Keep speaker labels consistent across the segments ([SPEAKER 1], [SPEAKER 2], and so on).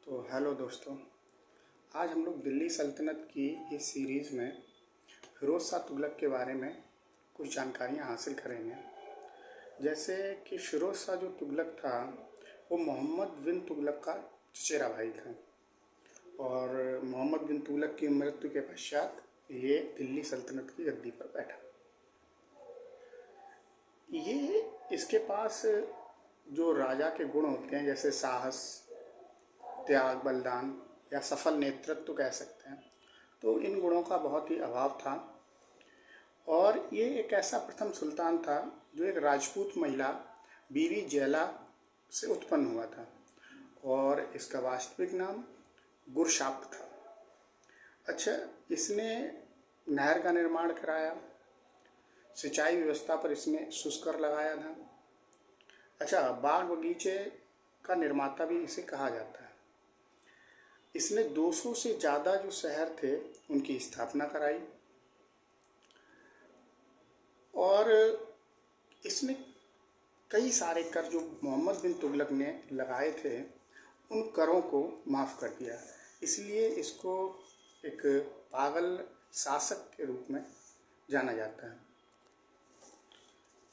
[SPEAKER 1] तो हेलो दोस्तों, आज हम लोग दिल्ली सल्तनत की इस सीरीज़ में फिरोज़ शाह तुगलक के बारे में कुछ जानकारियाँ हासिल करेंगे। जैसे कि फिरोज़ शाह जो तुगलक था वो मोहम्मद बिन तुगलक का चचेरा भाई था और मोहम्मद बिन तुगलक की मृत्यु के पश्चात ये दिल्ली सल्तनत की गद्दी पर बैठा। ये इसके पास जो राजा के गुण होते हैं जैसे साहस, त्याग, बलिदान या सफल नेतृत्व कह सकते हैं, तो इन गुणों का बहुत ही अभाव था। और ये एक ऐसा प्रथम सुल्तान था जो एक राजपूत महिला बीवी जैला से उत्पन्न हुआ था और इसका वास्तविक नाम गुरशाप था। अच्छा, इसने नहर का निर्माण कराया, सिंचाई व्यवस्था पर इसने शुष्कर लगाया था। अच्छा, बाग बगीचे का निर्माता भी इसे कहा जाता है। इसने 200 से ज़्यादा जो शहर थे उनकी स्थापना कराई और इसने कई सारे कर जो मोहम्मद बिन तुगलक ने लगाए थे उन करों को माफ़ कर दिया। इसलिए इसको एक पागल शासक के रूप में जाना जाता है।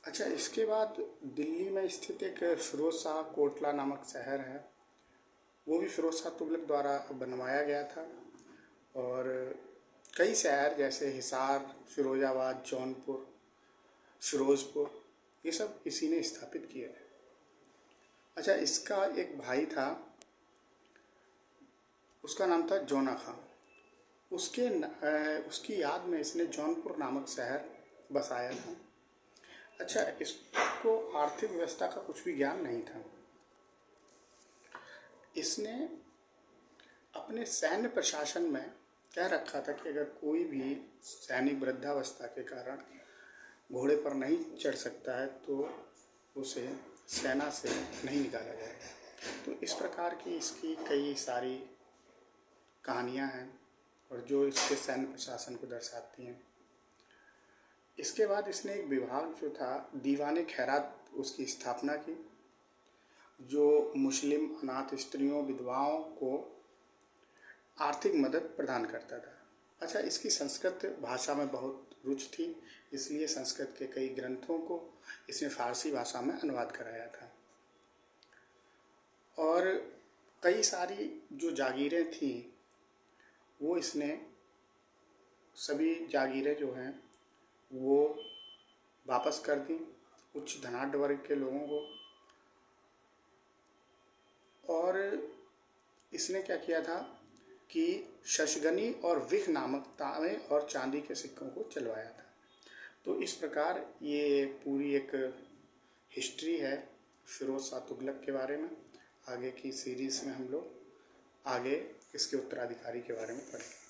[SPEAKER 1] अच्छा, इसके बाद दिल्ली में स्थित एक फिरोज़ शाह कोटला नामक शहर है, वो भी फिरोज़ शाह तुगलक द्वारा बनवाया गया था। और कई शहर जैसे हिसार, फिरोजाबाद, जौनपुर, फिरोज़पुर, ये सब इसी ने स्थापित किए थे। अच्छा, इसका एक भाई था, उसका नाम था जोना खां। उसकी याद में इसने जौनपुर नामक शहर बसाया था। अच्छा, इसको आर्थिक व्यवस्था का कुछ भी ज्ञान नहीं था। इसने अपने सैन्य प्रशासन में कह रखा था कि अगर कोई भी सैनिक वृद्धावस्था के कारण घोड़े पर नहीं चढ़ सकता है तो उसे सेना से नहीं निकाला जाएगा। तो इस प्रकार की इसकी कई सारी कहानियाँ हैं और जो इसके सैन्य प्रशासन को दर्शाती हैं। इसके बाद इसने एक विभाग जो था दीवाने खैरात, उसकी स्थापना की, जो मुस्लिम अनाथ स्त्रियों, विधवाओं को आर्थिक मदद प्रदान करता था। अच्छा, इसकी संस्कृत भाषा में बहुत रुचि थी, इसलिए संस्कृत के कई ग्रंथों को इसने फारसी भाषा में अनुवाद कराया था। और कई सारी जो जागीरें थी वो इसने सभी जागीरें जो हैं वो वापस कर दी उच्च धनाढ्य वर्ग के लोगों को। और इसने क्या किया था कि शशगनी और विख नामक तांबे और चांदी के सिक्कों को चलवाया था। तो इस प्रकार ये पूरी एक हिस्ट्री है फिरोज़ शाह तुगलक के बारे में। आगे की सीरीज़ में हम लोग आगे इसके उत्तराधिकारी के बारे में पढ़ेंगे।